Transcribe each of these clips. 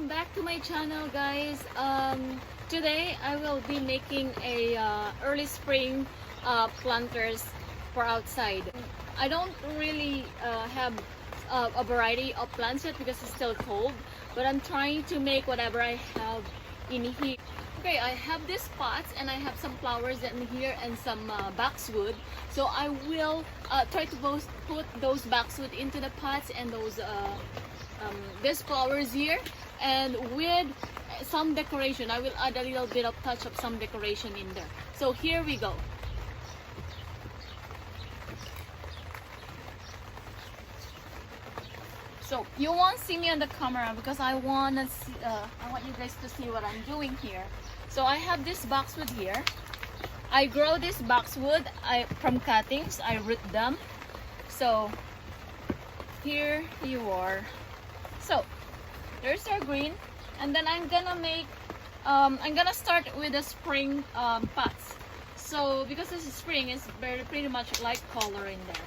welcome back to my channel, guys. Today I will be making a early spring planters for outside. I don't really have a variety of plants yet because it's still cold, but I'm trying to make whatever I have in here. Okay, I have these pots and I have some flowers in here and some boxwood. So I will try to put those boxwood into the pots and those these flowers here, and with some decoration. I will add a little bit of touch of some decoration in there. So here we go. So you won't see me on the camera because I want you guys to see what I'm doing here. So I have this boxwood here. I grow this boxwood from cuttings. I root them. So here you are. So there's our green, and then I'm gonna make I'm gonna start with the spring pots. So because this is spring, it's pretty much light color in there.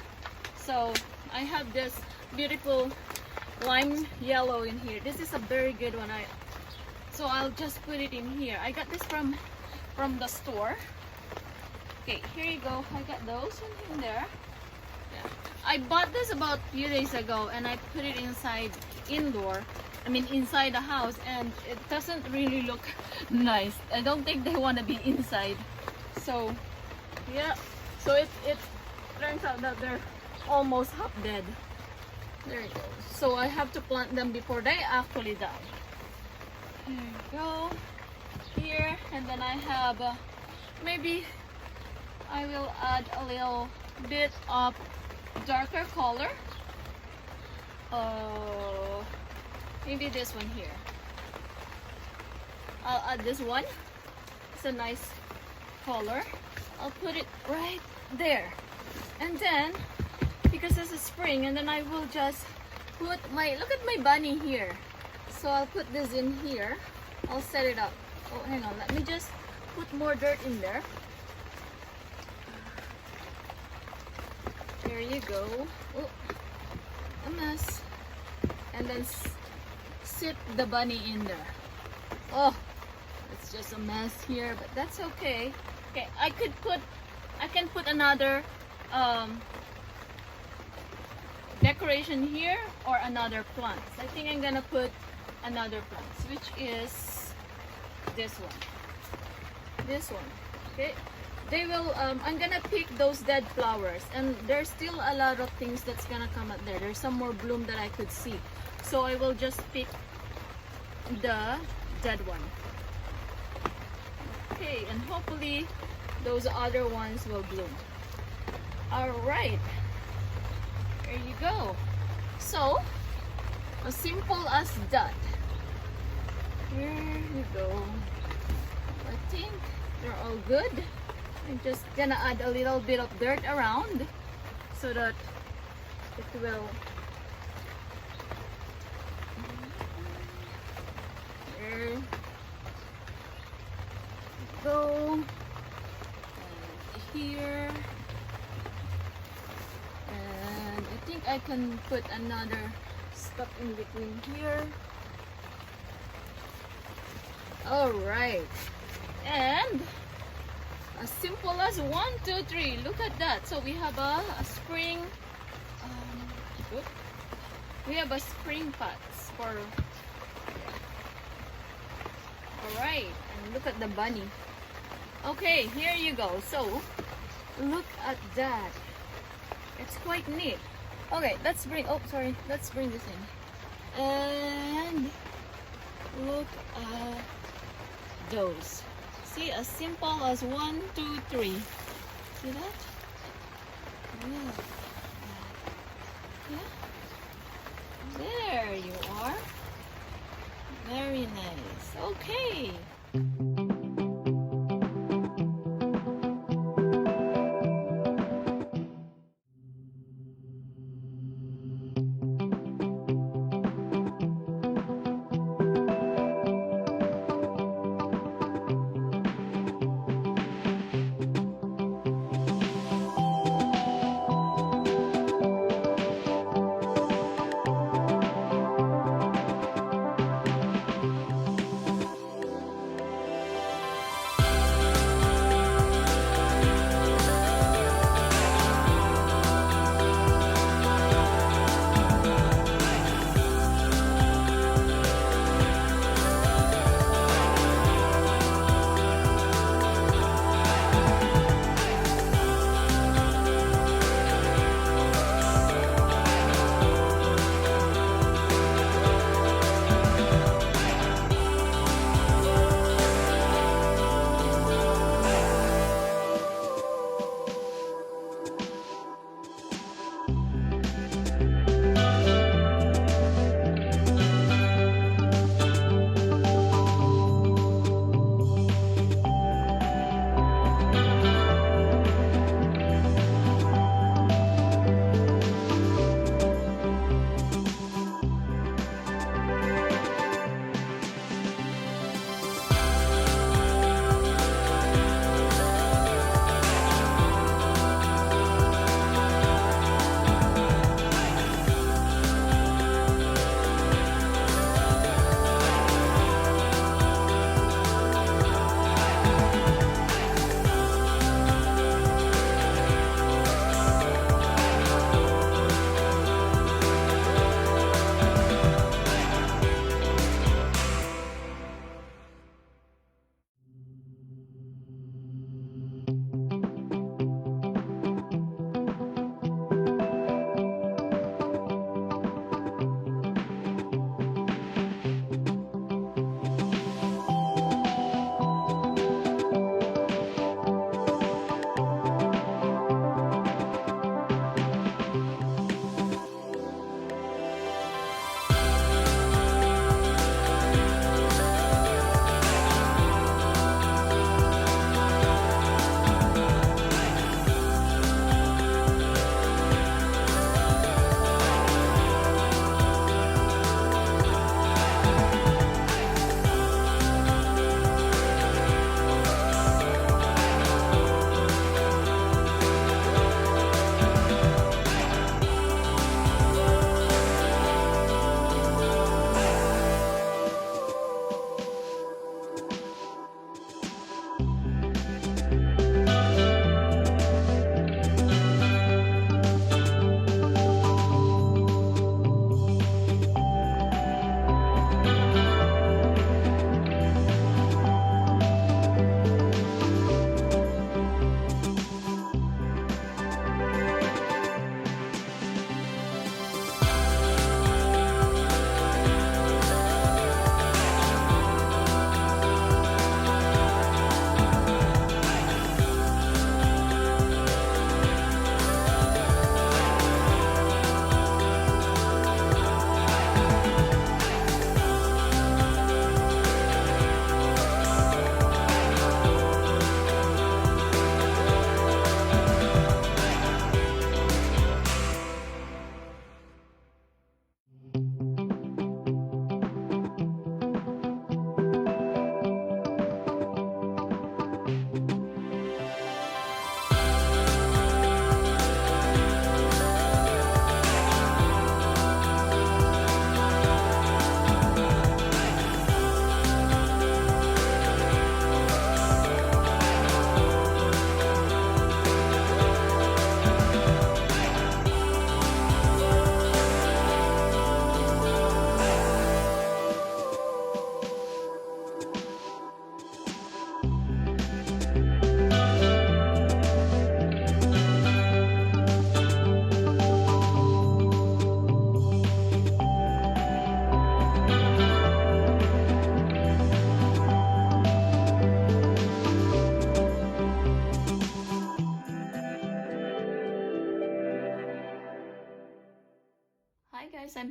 So I have this beautiful lime yellow in here. This is a very good one. So I'll just put it in here. I got this from the store. Okay, here you go. I got those in there. Yeah. I bought this about a few days ago and I put it inside inside the house, and it doesn't really look nice. I don't think they want to be inside. So yeah, so it turns out that they're almost half dead. There it goes. So I have to plant them before they actually die. Here you go. Here, and then I have maybe I will add a little bit of darker color. Maybe this one here. I'll add this one. It's a nice color. I'll put it right there. And then, because this is spring, and then I will just put look at my bunny here. So I'll put this in here. I'll set it up. Oh, hang on. Let me just put more dirt in there. There you go. Oh, a mess. And then sit the bunny in there. Oh, it's just a mess here, but that's okay. Okay, I can put another decoration here or another plant. I think I'm gonna put another plant, which is this one. This one. Okay. They will I'm gonna pick those dead flowers, and there's still a lot of things that's gonna come out there. There's some more bloom that I could see, so I will just pick the dead one. Okay, and hopefully those other ones will bloom. All right, there you go. So as simple as that. Here you go. I think they're all good. I'm just gonna add a little bit of dirt around so that it will. There you go. And here. And I think I can put another stuff in between here. All right. And as simple as 1, 2, 3. Look at that. So we have a spring. We have a spring pots for. All right, and look at the bunny. Okay, here you go. So look at that. It's quite neat. Okay, let's bring. Oh, sorry. Let's bring this in. And look at those. See, as simple as 1, 2, 3. See that? Yeah. There you are. Very nice. Okay.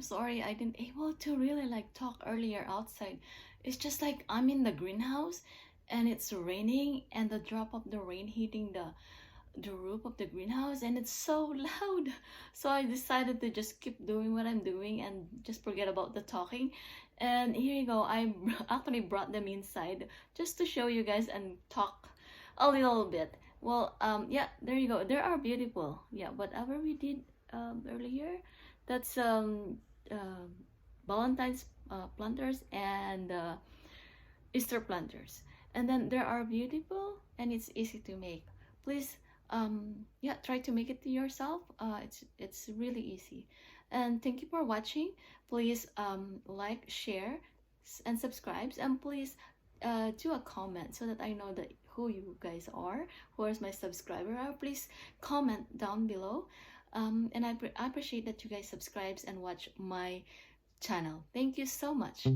sorry I didn't able to really like talk earlier outside. It's just like I'm in the greenhouse and it's raining and the drop of the rain hitting the roof of the greenhouse and it's so loud. So I decided to just keep doing what I'm doing and just forget about the talking. And here you go, I actually brought them inside just to show you guys and talk a little bit. Well, yeah, there you go, they are beautiful. Yeah, whatever we did earlier, that's uh, Valentine's planters and Easter planters. And then they are beautiful and it's easy to make. Please, yeah, try to make it to yourself. It's really easy. And thank you for watching. Please like, share, and subscribe. And please do a comment so that I know that who you guys are, who is my subscriber are. Please comment down below. And I appreciate that you guys subscribe and watch my channel. Thank you so much.